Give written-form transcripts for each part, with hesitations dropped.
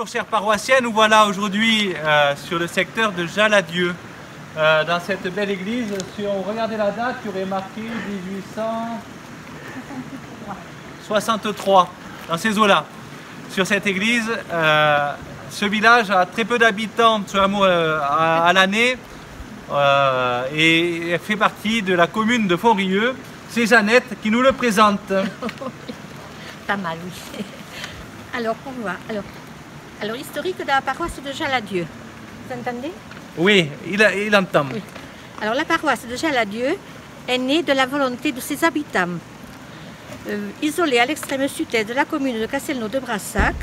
chers paroissiens, nous voilà aujourd'hui sur le secteur de Jaladieu, dans cette belle église. Si on regardait la date, il y aurait marqué 1863, dans ces eaux-là. Sur cette église, ce village a très peu d'habitants à l'année et fait partie de la commune de Fontrieux. C'est Jeannette qui nous le présente. Pas mal, oui. Alors, pour voir. Alors, historique de la paroisse de Jaladieu. Vous entendez? Oui, il entend. Oui. Alors, la paroisse de Jaladieu est née de la volonté de ses habitants. Isolée à l'extrême sud-est de la commune de Castelnau de Brassac,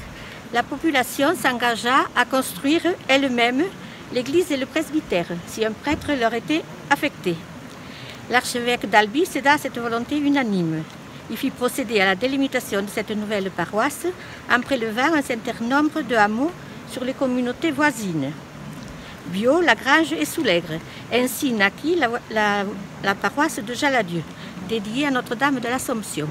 la population s'engagea à construire elle-même l'église et le presbytère, si un prêtre leur était affecté. L'archevêque d'Albi céda à cette volonté unanime. Il fit procéder à la délimitation de cette nouvelle paroisse en prélevant un certain nombre de hameaux sur les communautés voisines. Biot, Lagrange et Soulègre. Ainsi naquit la paroisse de Jaladieu, dédiée à Notre-Dame de l'Assomption.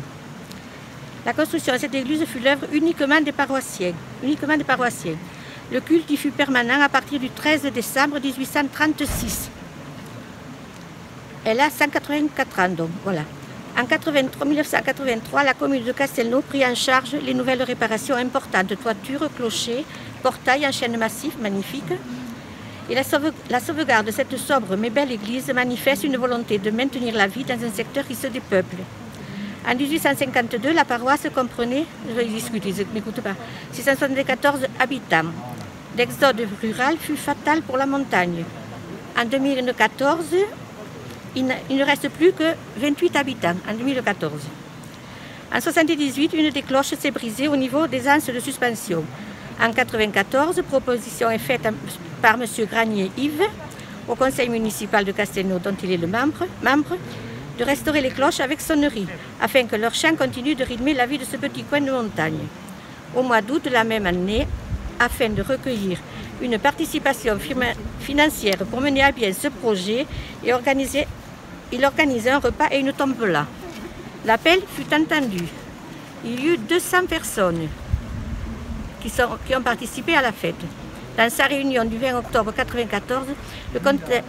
La construction de cette église fut l'œuvre uniquement des paroissiens. Le culte y fut permanent à partir du 13 décembre 1836. Elle a 184 ans, donc voilà. En 1983, la commune de Castelnau prit en charge les nouvelles réparations importantes de toitures, clochers, portails en chêne massif, magnifique. Et la sauvegarde de cette sobre mais belle église manifeste une volonté de maintenir la vie dans un secteur qui se dépeuple. En 1852, la paroisse comprenait, je vais discuter, ils ne m'écoutent pas, 674 habitants. L'exode rural fut fatal pour la montagne. En 2014, il ne reste plus que 28 habitants, en 2014. En 1978, une des cloches s'est brisée au niveau des anses de suspension. En 1994, proposition est faite par M. Granier-Yves au conseil municipal de Castelnau, dont il est le membre, de restaurer les cloches avec sonnerie, afin que leur chant continue de rythmer la vie de ce petit coin de montagne. Au mois d'août de la même année, afin de recueillir une participation financière pour mener à bien ce projet, il organisait un repas et une tombola. L'appel fut entendu. Il y eut 200 personnes qui ont participé à la fête. Dans sa réunion du 20 octobre 1994, le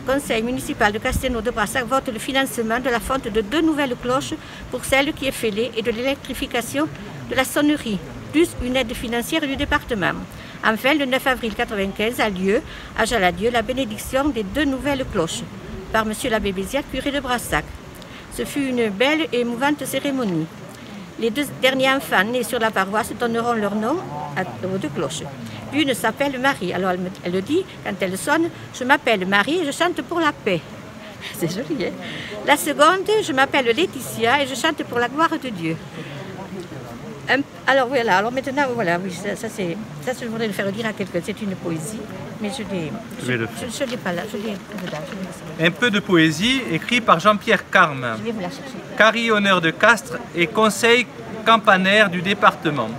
conseil municipal de Castelnau de Brassac vote le financement de la fonte de 2 nouvelles cloches pour celle qui est fêlée et de l'électrification de la sonnerie, plus une aide financière du département. Enfin, le 9 avril 1995 a lieu à Jaladieu la bénédiction des 2 nouvelles cloches par M. l'abbé Béziat, curé de Brassac. Ce fut une belle et émouvante cérémonie. Les 2 derniers enfants nés sur la paroisse donneront leur nom aux 2 cloches. L'une s'appelle Marie. Alors elle le dit, quand elle sonne, je m'appelle Marie et je chante pour la paix. C'est joli, hein? La seconde, je m'appelle Laetitia et je chante pour la gloire de Dieu. Alors voilà, alors maintenant, voilà, oui, ça je voudrais le faire dire à quelqu'un, c'est une poésie, mais je ne l'ai pas là, je l'ai là. Un peu de poésie écrit par Jean-Pierre Carme, Je vais vous la chercher. carillonneur de Castres et conseil campanaire du département.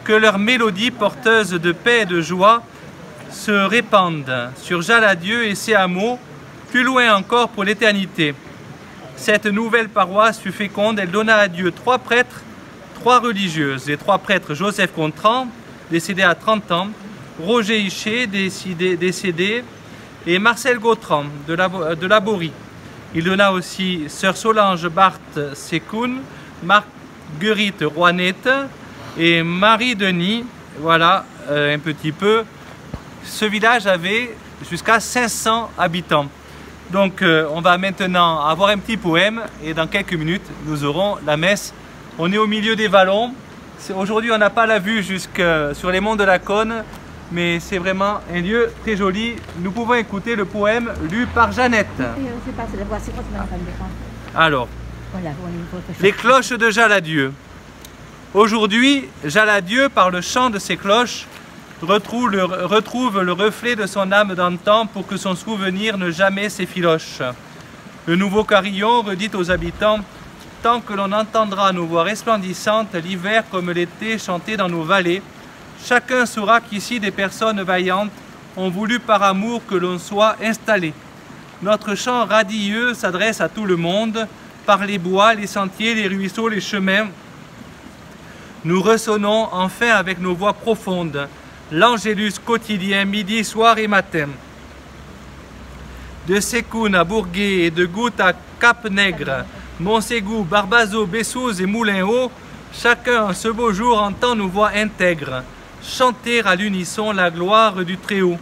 Que leurs mélodies porteuses de paix et de joie se répandent sur Jaladieu et ses hameaux, plus loin encore pour l'éternité. Cette nouvelle paroisse fut féconde, elle donna à Dieu 3 prêtres, 3 religieuses. Les 3 prêtres, Joseph Contran, décédé à 30 ans, Roger Hichet, décédé, et Marcel Gautran, de Laborie. Il donna aussi sœur Solange Barthes Sécoun, Marguerite Rouanette et Marie-Denis. Voilà, un petit peu. Ce village avait jusqu'à 500 habitants. Donc on va maintenant avoir un petit poème et dans quelques minutes nous aurons la messe. On est au milieu des vallons. Aujourd'hui on n'a pas la vue jusque sur les monts de la Cône, mais c'est vraiment un lieu très joli. Nous pouvons écouter le poème lu par Jeannette. Alors, les cloches de Jaladieu. Aujourd'hui, Jaladieu, par le chant de ses cloches, retrouve le reflet de son âme d'antan pour que son souvenir ne jamais s'effiloche. Le nouveau carillon redit aux habitants: tant que l'on entendra nos voix resplendissantes, l'hiver comme l'été chanter dans nos vallées, chacun saura qu'ici des personnes vaillantes ont voulu par amour que l'on soit installé. Notre chant radieux s'adresse à tout le monde, par les bois, les sentiers, les ruisseaux, les chemins. Nous ressonnons enfin avec nos voix profondes. l'Angélus quotidien, midi, soir et matin. De Sécoune à Bourguet et de Goutte à Cap-Nègre, Montségou, Barbazo, Bessouze et Moulin-Haut, chacun ce beau jour entend nos voix intègres chanter à l'unisson la gloire du Très-Haut.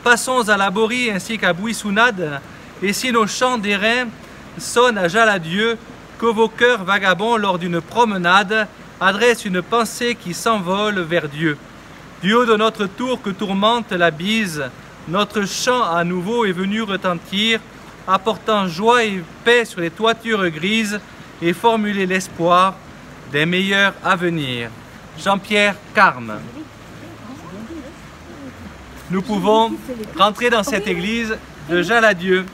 Passons à la Borie ainsi qu'à Bouissounade, et si nos chants d'airain sonnent à Jaladieu, que vos cœurs vagabonds lors d'une promenade adressent une pensée qui s'envole vers Dieu. Du haut de notre tour que tourmente la bise, notre chant à nouveau est venu retentir, apportant joie et paix sur les toitures grises et formuler l'espoir des meilleurs avenirs. Jean-Pierre Carme. Nous pouvons rentrer dans cette église de Jaladieu.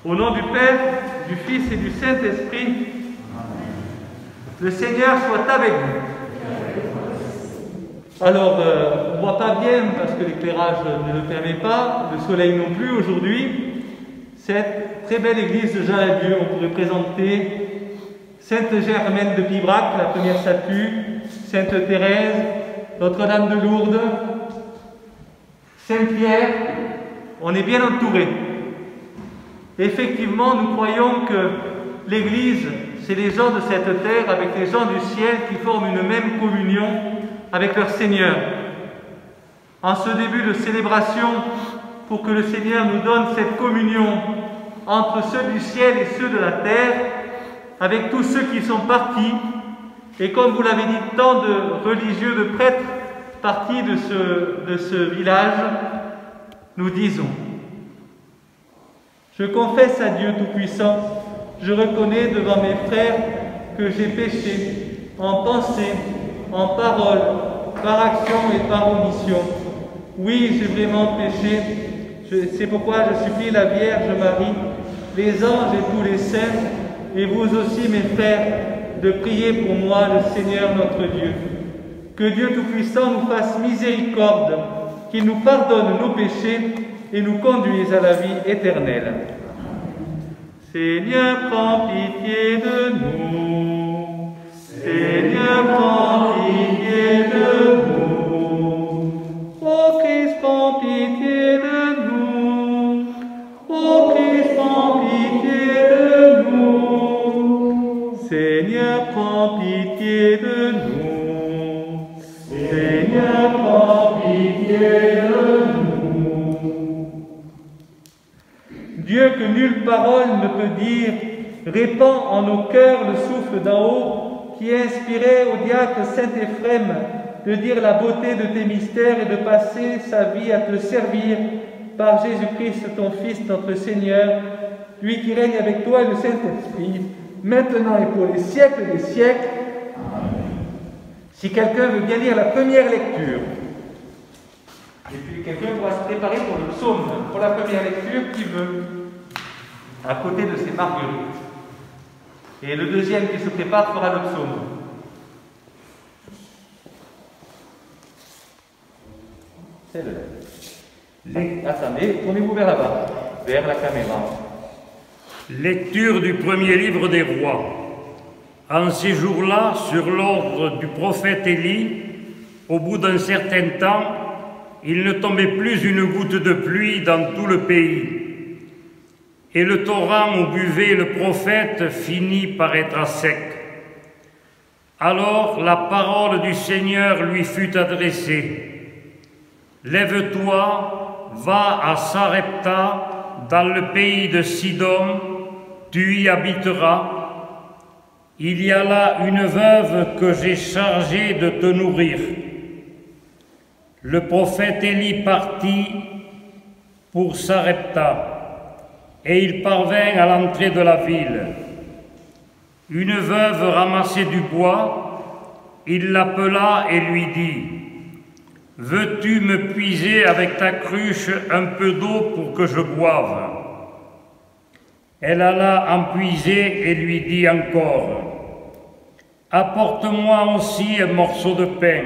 Au nom du Père, du Fils et du Saint-Esprit, le Seigneur soit avec vous. Alors, on ne voit pas bien parce que l'éclairage ne le permet pas, le soleil non plus aujourd'hui. Cette très belle église de Jaladieu, on pourrait présenter Sainte-Germaine de Pibrac, la première statue, Sainte-Thérèse, Notre-Dame de Lourdes, Saint-Pierre. On est bien entouré. Effectivement, nous croyons que l'Église, c'est les gens de cette terre avec les gens du ciel qui forment une même communion avec leur Seigneur. En ce début de célébration, pour que le Seigneur nous donne cette communion entre ceux du ciel et ceux de la terre, avec tous ceux qui sont partis, et comme vous l'avez dit, tant de religieux, de prêtres partis de ce village, nous disons: je confesse à Dieu Tout-Puissant, je reconnais devant mes frères que j'ai péché en pensée, en parole, par action et par omission. Oui, j'ai vraiment péché. C'est pourquoi je supplie la Vierge Marie, les anges et tous les saints, et vous aussi mes frères, de prier pour moi le Seigneur notre Dieu. Que Dieu Tout-Puissant nous fasse miséricorde, qu'il nous pardonne nos péchés et nous conduise à la vie éternelle. Seigneur, prends pitié de nous. Seigneur, prends pitié de nous. Ô Christ, prends pitié de nous. Ô Christ, prends pitié de nous. Seigneur, prends pitié de nous. Seigneur, prends pitié de nous. Dieu que nulle parole ne peut dire, répand en nos cœurs le souffle d'en haut qui inspirait au diacre Saint-Éphrem de dire la beauté de tes mystères et de passer sa vie à te servir par Jésus-Christ, ton Fils, notre Seigneur, lui qui règne avec toi et le Saint-Esprit, maintenant et pour les siècles des siècles. Si quelqu'un veut bien lire la première lecture, et puis quelqu'un pourra se préparer pour le psaume, pour la première lecture, qui veut, à côté de ses marguerites. Et le deuxième qui se prépare fera le psaume. C'est le. Attendez, tournez-vous vers là-bas, vers la caméra. Lecture du premier livre des rois. En ces jours-là, sur l'ordre du prophète Élie, au bout d'un certain temps, il ne tombait plus une goutte de pluie dans tout le pays. Et le torrent où buvait le prophète finit par être à sec. Alors la parole du Seigneur lui fut adressée. « Lève-toi, va à Sarepta, dans le pays de Sidon, tu y habiteras. Il y a là une veuve que j'ai chargée de te nourrir. » Le prophète Élie partit pour Sarepta. Et il parvint à l'entrée de la ville. Une veuve ramassait du bois, il l'appela et lui dit « Veux-tu me puiser avec ta cruche un peu d'eau pour que je boive ?» Elle alla en puiser et lui dit encore « Apporte-moi aussi un morceau de pain. »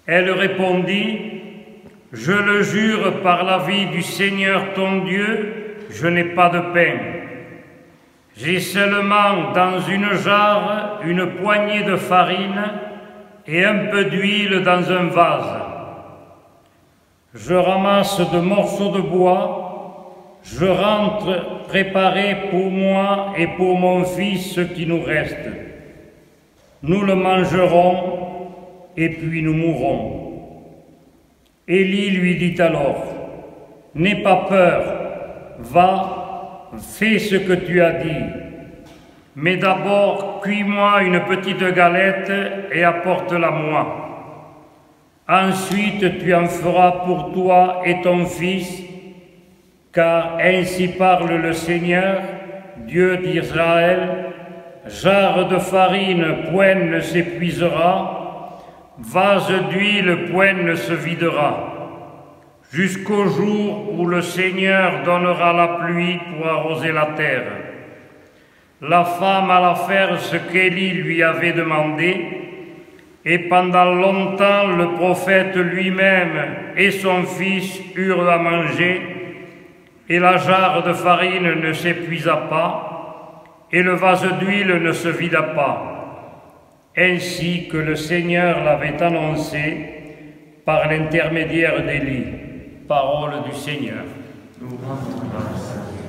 Elle répondit « Je le jure par la vie du Seigneur ton Dieu, je n'ai pas de pain. J'ai seulement dans une jarre une poignée de farine et un peu d'huile dans un vase. Je ramasse de morceaux de bois, je rentre préparer pour moi et pour mon fils ce qui nous reste. Nous le mangerons et puis nous mourrons. » Élie lui dit alors, « N'aie pas peur, va, fais ce que tu as dit, mais d'abord cuis-moi une petite galette et apporte-la-moi. Ensuite tu en feras pour toi et ton fils, car ainsi parle le Seigneur, Dieu d'Israël, jarre de farine, point ne s'épuisera, vase d'huile, point ne se videra, jusqu'au jour où le Seigneur donnera la pluie pour arroser la terre. » La femme alla faire ce qu'Élie lui avait demandé, et pendant longtemps le prophète lui-même et son fils eurent à manger, et la jarre de farine ne s'épuisa pas, et le vase d'huile ne se vida pas, ainsi que le Seigneur l'avait annoncé par l'intermédiaire d'Élie. Parole du Seigneur. Nous rendons grâce à Dieu.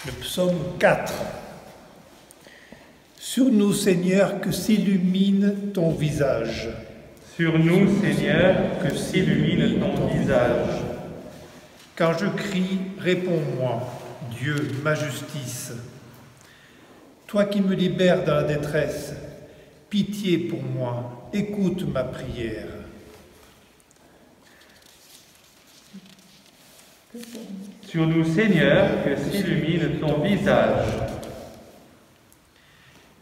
Le psaume 4. Sur nous, Seigneur, que s'illumine ton visage. Sur nous, Seigneur, que s'illumine ton visage. Quand je crie, réponds-moi, Dieu, ma justice. Toi qui me libères dans la détresse, pitié pour moi, écoute ma prière. Sur nous, Seigneur, que s'illumine ton visage.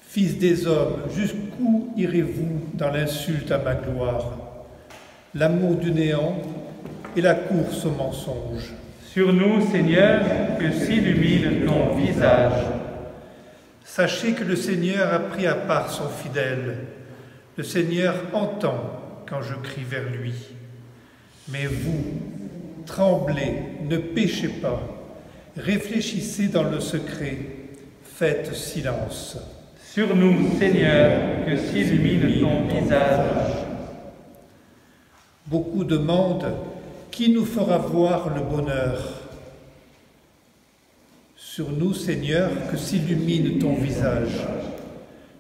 Fils des hommes, jusqu'où irez-vous dans l'insulte à ma gloire, l'amour du néant et la course au mensonge? Sur nous, Seigneur, que s'illumine ton visage. Sachez que le Seigneur a pris à part son fidèle. Le Seigneur entend quand je crie vers lui. Mais vous, tremblez, ne péchez pas, réfléchissez dans le secret, faites silence. Sur nous, Seigneur, que s'illumine ton visage. Beaucoup demandent, qui nous fera voir le bonheur? Sur nous, Seigneur, que s'illumine ton visage.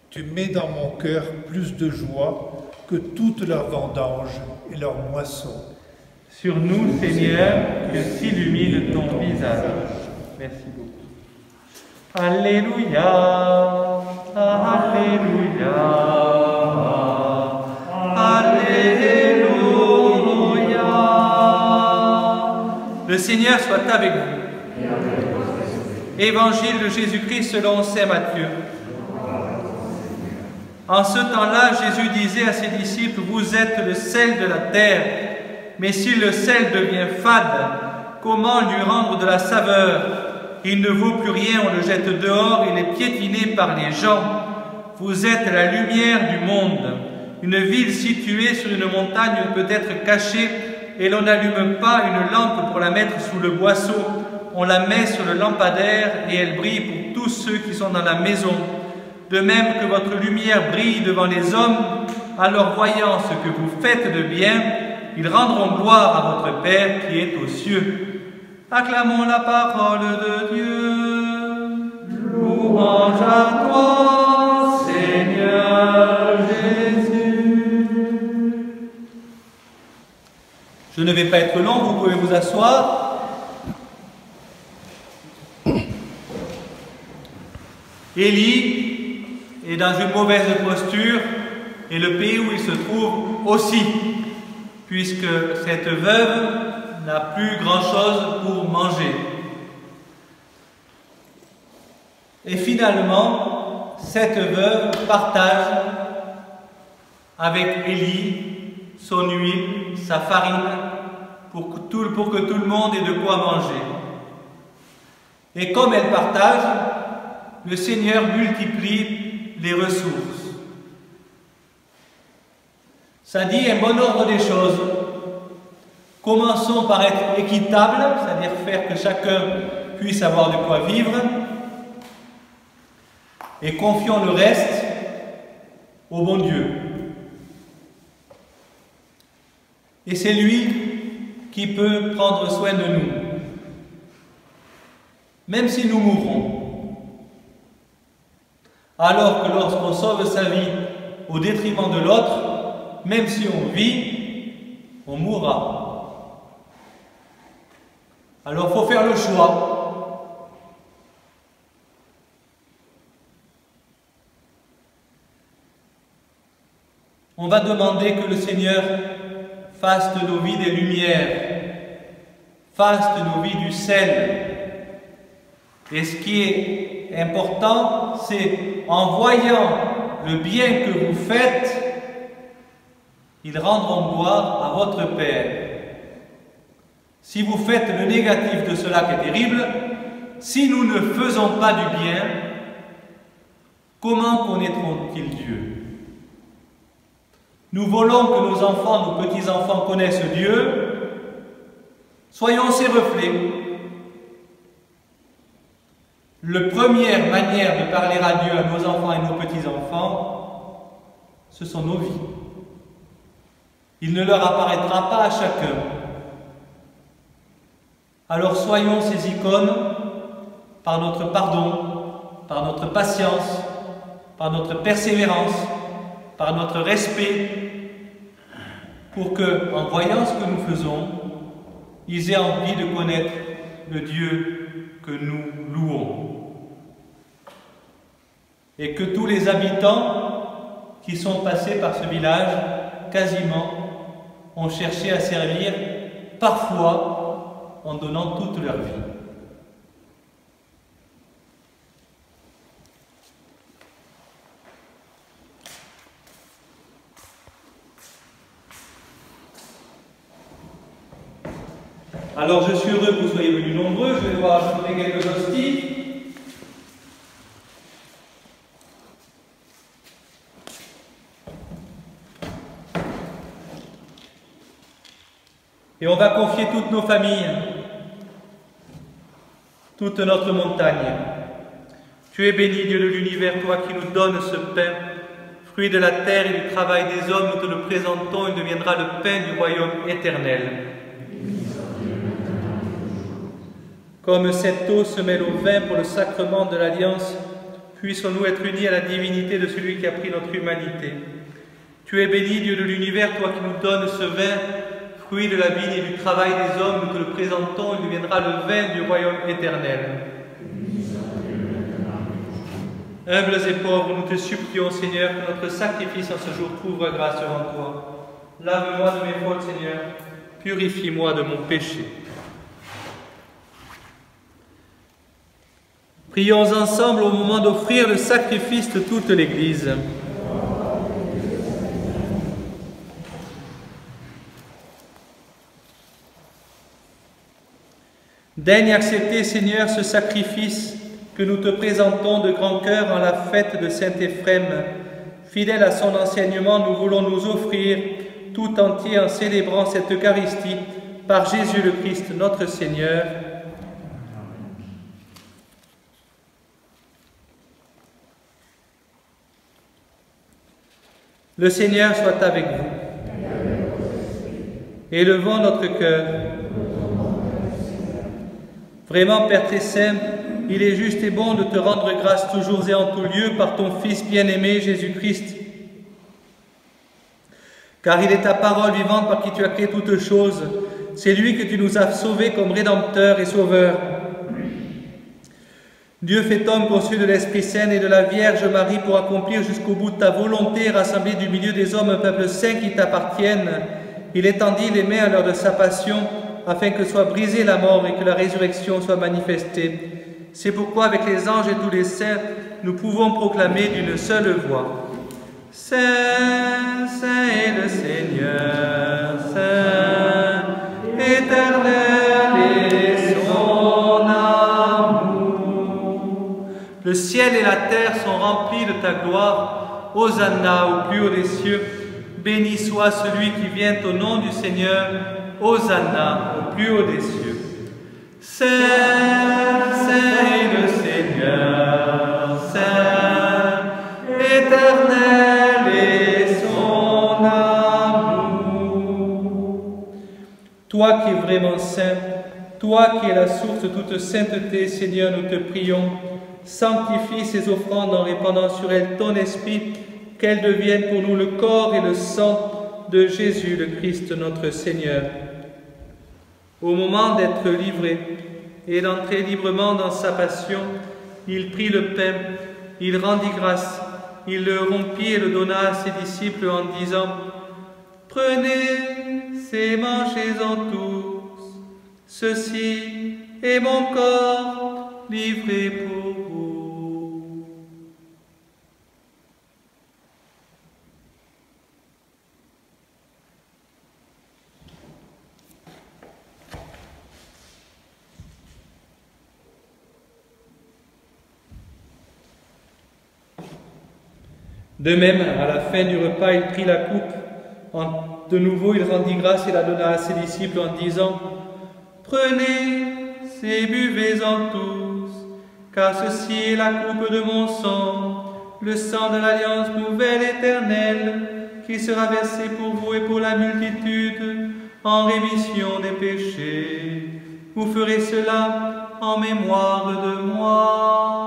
Tu mets dans mon cœur plus de joie que toutes leurs vendanges et leurs moissons. Sur nous, Seigneur, que s'illumine ton visage. Merci beaucoup. Alléluia, Alléluia, Alléluia. Le Seigneur soit avec vous. Évangile de Jésus-Christ selon saint Matthieu. En ce temps-là, Jésus disait à ses disciples, « Vous êtes le sel de la terre, mais si le sel devient fade, comment lui rendre de la saveur? Il ne vaut plus rien, on le jette dehors, il est piétiné par les gens. Vous êtes la lumière du monde. Une ville située sur une montagne ne peut être cachée, et l'on n'allume pas une lampe pour la mettre sous le boisseau. On la met sur le lampadaire et elle brille pour tous ceux qui sont dans la maison. De même que votre lumière brille devant les hommes, alors voyant ce que vous faites de bien, ils rendront gloire à votre Père qui est aux cieux. Acclamons la parole de Dieu. Louange à toi, Seigneur Jésus. Je ne vais pas être long, vous pouvez vous asseoir. Élie est dans une mauvaise posture et le pays où il se trouve aussi, puisque cette veuve n'a plus grand-chose pour manger. Et finalement, cette veuve partage avec Élie son huile, sa farine, pour que tout le monde ait de quoi manger. Et comme elle partage, le Seigneur multiplie les ressources. Ça dit un bon ordre des choses. Commençons par être équitable, c'est-à-dire faire que chacun puisse avoir de quoi vivre, et confions le reste au bon Dieu. Et c'est lui qui peut prendre soin de nous, même si nous mourrons. Alors que lorsqu'on sauve sa vie au détriment de l'autre, même si on vit, on mourra. Alors il faut faire le choix. On va demander que le Seigneur fasse de nos vies des lumières, fasse de nos vies du sel. Et ce qui est important, c'est en voyant le bien que vous faites, ils rendront gloire à votre Père. Si vous faites le négatif de cela qui est terrible, si nous ne faisons pas du bien, comment connaîtront-ils Dieu? Nous voulons que nos enfants, nos petits-enfants connaissent Dieu. Soyons ses reflets. La première manière de parler à Dieu à nos enfants et nos petits-enfants, ce sont nos vies. Il ne leur apparaîtra pas à chacun. Alors soyons ces icônes par notre pardon, par notre patience, par notre persévérance, par notre respect, pour que, en voyant ce que nous faisons, ils aient envie de connaître le Dieu que nous louons. Et que tous les habitants qui sont passés par ce village, quasiment, ont cherché à servir, parfois en donnant toute leur vie. Alors je suis heureux que vous soyez venus nombreux, je vais devoir ajouter quelques hosties. Et on va confier toutes nos familles, toute notre montagne. Tu es béni, Dieu de l'univers, toi qui nous donnes ce pain, fruit de la terre et du travail des hommes, nous te le présentons, il deviendra le pain du royaume éternel. Comme cette eau se mêle au vin pour le sacrement de l'alliance, puissons-nous être unis à la divinité de celui qui a pris notre humanité. Tu es béni, Dieu de l'univers, toi qui nous donnes ce vin, fruit de la vigne et du travail des hommes, nous te le présentons, il deviendra le vin du royaume éternel. Humbles et pauvres, nous te supplions, Seigneur, que notre sacrifice en ce jour trouve grâce devant toi. Lave-moi de mes fautes, Seigneur, purifie-moi de mon péché. Prions ensemble au moment d'offrir le sacrifice de toute l'Église. Daigne accepter, Seigneur, ce sacrifice que nous te présentons de grand cœur en la fête de Saint Éphrem. Fidèle à son enseignement, nous voulons nous offrir tout entier en célébrant cette Eucharistie par Jésus le Christ, notre Seigneur. Le Seigneur soit avec vous. Élevons notre cœur. Vraiment, Père très saint, il est juste et bon de te rendre grâce toujours et en tout lieu par ton Fils bien-aimé, Jésus-Christ. Car il est ta parole vivante par qui tu as créé toutes choses. C'est lui que tu nous as sauvés comme Rédempteur et Sauveur. Dieu fait homme conçu de l'Esprit Saint et de la Vierge Marie pour accomplir jusqu'au bout de ta volonté et rassembler du milieu des hommes un peuple saint qui t'appartienne. Il étendit les mains à l'heure de sa passion afin que soit brisée la mort et que la résurrection soit manifestée. C'est pourquoi avec les anges et tous les saints, nous pouvons proclamer d'une seule voix: Saint, Saint est le Seigneur, Saint, éternel est son amour. Le ciel et la terre sont remplis de ta gloire. Hosanna au plus haut des cieux. Béni soit celui qui vient au nom du Seigneur. Hosanna au plus haut des cieux. Saint, Saint est le Seigneur, Saint, éternel est son amour. Toi qui es vraiment saint, toi qui es la source de toute sainteté, Seigneur, nous te prions, sanctifie ces offrandes en répandant sur elles ton esprit, qu'elles deviennent pour nous le corps et le sang de Jésus le Christ notre Seigneur. Au moment d'être livré et d'entrer librement dans sa passion, il prit le pain, il rendit grâce, il le rompit et le donna à ses disciples en disant: « Prenez et mangez-en tous, ceci est mon corps livré pour vous. » De même, à la fin du repas, il prit la coupe. De nouveau, il rendit grâce et la donna à ses disciples en disant: « Prenez et buvez-en tous, car ceci est la coupe de mon sang, le sang de l'alliance nouvelle éternelle, qui sera versé pour vous et pour la multitude en rémission des péchés. Vous ferez cela en mémoire de moi. »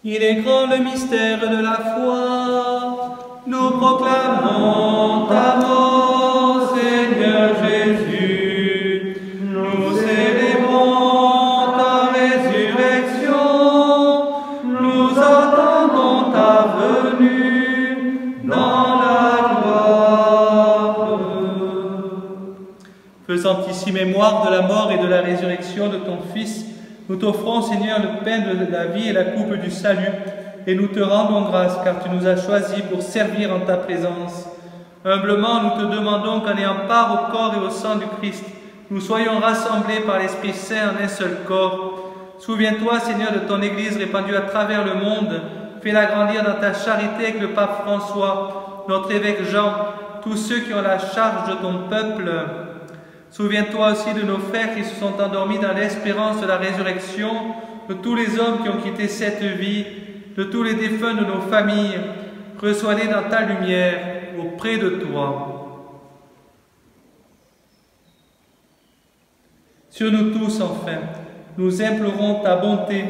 Il est grand le mystère de la foi. Nous proclamons ta mort, Seigneur Jésus. Nous célébrons ta résurrection. Nous attendons ta venue dans la gloire. Faisant ici mémoire de la mort et de la résurrection de ton Fils, nous t'offrons, Seigneur, le pain de la vie et la coupe du salut, et nous te rendons grâce, car tu nous as choisis pour servir en ta présence. Humblement, nous te demandons qu'en ayant part au corps et au sang du Christ, nous soyons rassemblés par l'Esprit Saint en un seul corps. Souviens-toi, Seigneur, de ton Église répandue à travers le monde. Fais-la grandir dans ta charité avec le pape François, notre évêque Jean, tous ceux qui ont la charge de ton peuple. Souviens-toi aussi de nos frères qui se sont endormis dans l'espérance de la résurrection, de tous les hommes qui ont quitté cette vie, de tous les défunts de nos familles. Reçois-les dans ta lumière, auprès de toi. Sur nous tous, enfin, nous implorons ta bonté.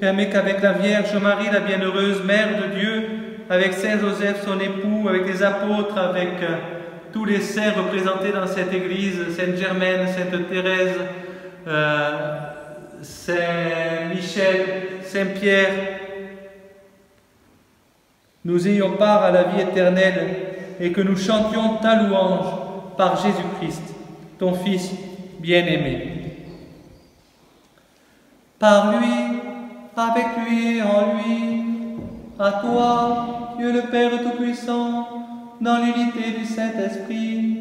Permets qu'avec la Vierge Marie, la bienheureuse Mère de Dieu, avec Saint Joseph, son époux, avec les apôtres, avec tous les saints représentés dans cette Église, Sainte Germaine, Sainte Thérèse, Saint Michel, Saint Pierre, nous ayons part à la vie éternelle et que nous chantions ta louange par Jésus-Christ, ton Fils bien-aimé. Par lui, avec lui et en lui, à toi, Dieu le Père Tout-Puissant, dans l'unité du Saint-Esprit,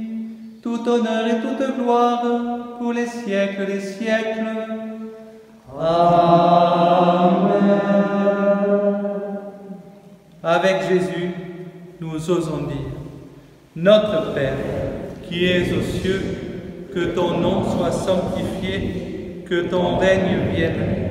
tout honneur et toute gloire pour les siècles des siècles. Amen. Avec Jésus, nous osons dire: Notre Père, qui es aux cieux, que ton nom soit sanctifié, que ton règne vienne.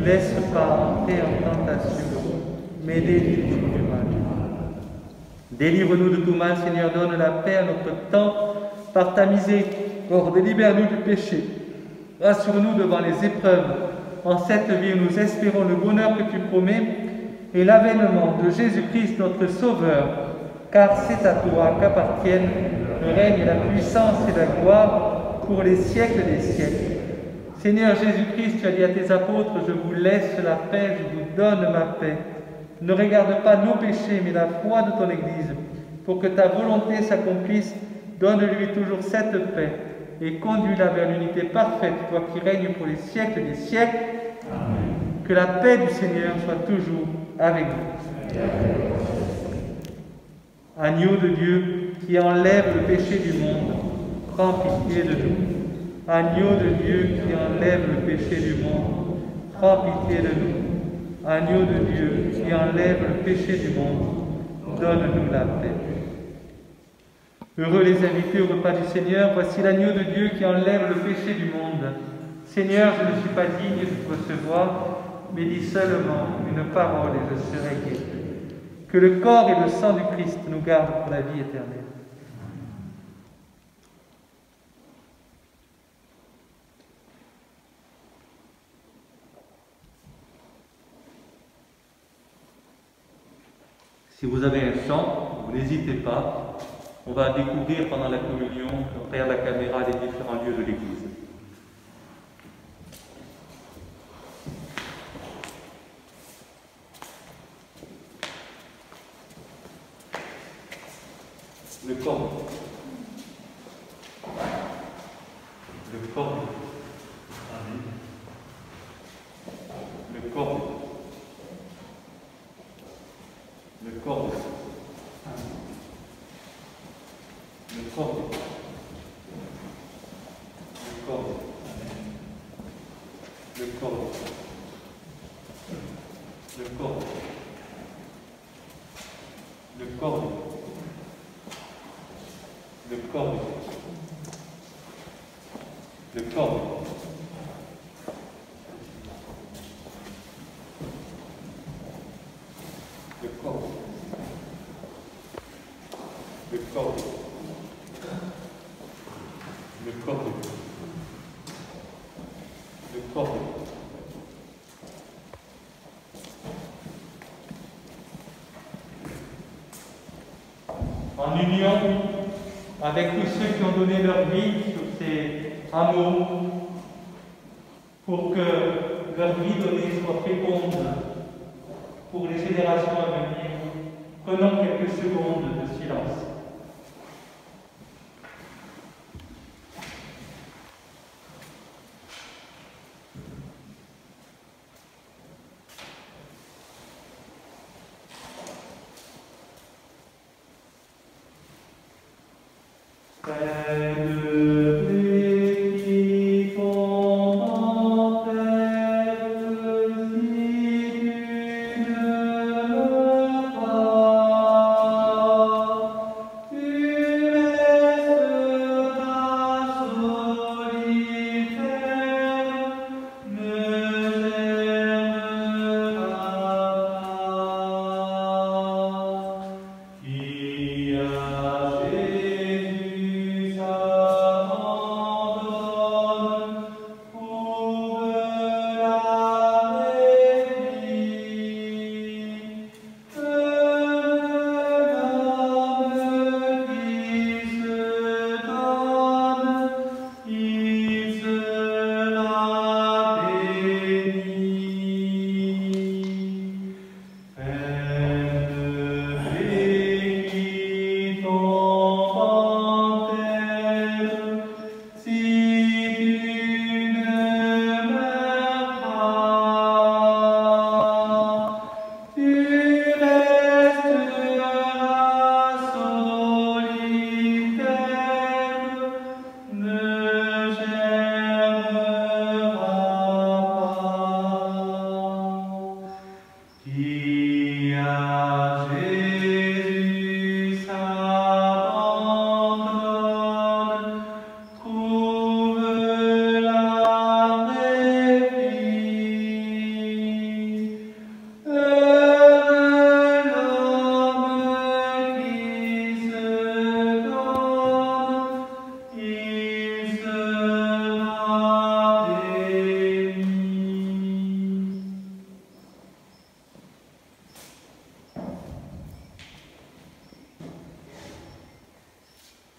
Laisse pas entrer en tentation, mais délivre-nous du mal. Délivre-nous de tout mal, Seigneur, donne la paix à notre temps, par ta miséricorde, libère-nous du péché. Rassure-nous devant les épreuves, en cette vie où nous espérons le bonheur que tu promets et l'avènement de Jésus-Christ, notre Sauveur, car c'est à toi qu'appartiennent le règne, la puissance et la gloire pour les siècles des siècles. Seigneur Jésus-Christ, tu as dit à tes apôtres: je vous laisse la paix, je vous donne ma paix. Ne regarde pas nos péchés, mais la foi de ton Église. Pour que ta volonté s'accomplisse, donne-lui toujours cette paix et conduis-la vers l'unité parfaite, toi qui règnes pour les siècles des siècles. Amen. Que la paix du Seigneur soit toujours avec vous. Agneau de Dieu qui enlève le péché du monde, prends pitié de nous. Agneau de Dieu qui enlève le péché du monde, prends pitié de nous. Agneau de Dieu qui enlève le péché du monde, donne-nous la paix. Heureux les invités au repas du Seigneur, voici l'agneau de Dieu qui enlève le péché du monde. Seigneur, je ne suis pas digne de te recevoir, mais dis seulement une parole et je serai guéri. Que le corps et le sang du Christ nous gardent pour la vie éternelle. Si vous avez un chant, vous n'hésitez pas. On va découvrir pendant la communion, à travers la caméra, les différents lieux de l'Église. Le corps. Le corps. Le corps. Le corps. Le corps. Le corps. Le corps. Le corps. Le corps. Le corps. Le corps. Le corps. Le corps. Le corps. Le corps. En union avec tous ceux qui ont donné leur vie sur ces hameaux, pour que leur vie donnée soit féconde pour les générations à venir, prenons quelques secondes de silence.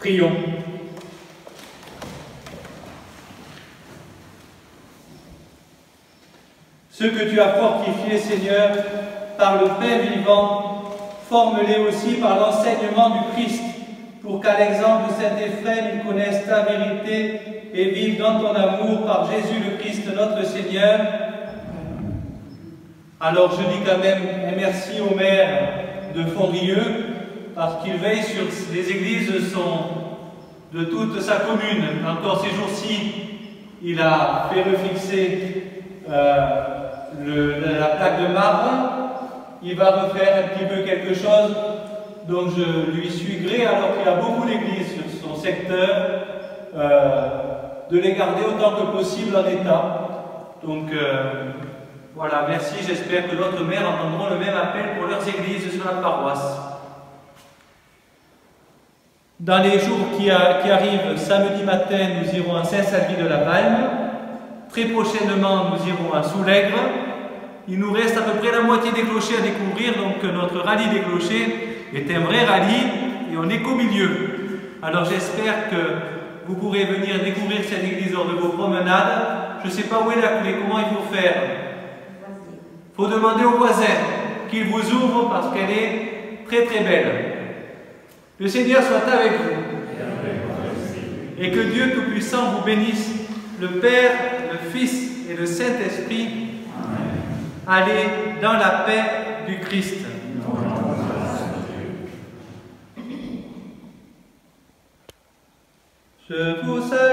Prions. Ceux que tu as fortifiés, Seigneur, par le pain vivant, forme-les aussi par l'enseignement du Christ, pour qu'à l'exemple de saint Éphrem, ils connaissent ta vérité et vivent dans ton amour par Jésus le Christ, notre Seigneur. Alors je dis quand même un merci au maire de Fondrieux, parce qu'il veille sur les églises de toute sa commune. Encore ces jours-ci, il a fait refixer la plaque de marbre. Il va refaire un petit peu quelque chose, donc je lui suis gré, alors qu'il a beaucoup d'églises sur son secteur, de les garder autant que possible en état. Donc voilà, merci, j'espère que d'autres maires entendront le même appel pour leurs églises sur la paroisse. Dans les jours qui arrivent, samedi matin, nous irons à Saint-Salvi de la Palme. Très prochainement, nous irons à Soulègre. Il nous reste à peu près la moitié des clochers à découvrir, donc notre rallye des clochers est un vrai rallye et on est qu'au milieu. Alors j'espère que vous pourrez venir découvrir cette église lors de vos promenades. Je ne sais pas où est la clé, comment il faut faire. Il faut demander aux voisins qu'ils vous ouvrent parce qu'elle est très très belle. Le Seigneur soit avec vous. Et que Dieu Tout-Puissant vous bénisse, le Père, le Fils et le Saint-Esprit. Allez dans la paix du Christ. Je vous salue.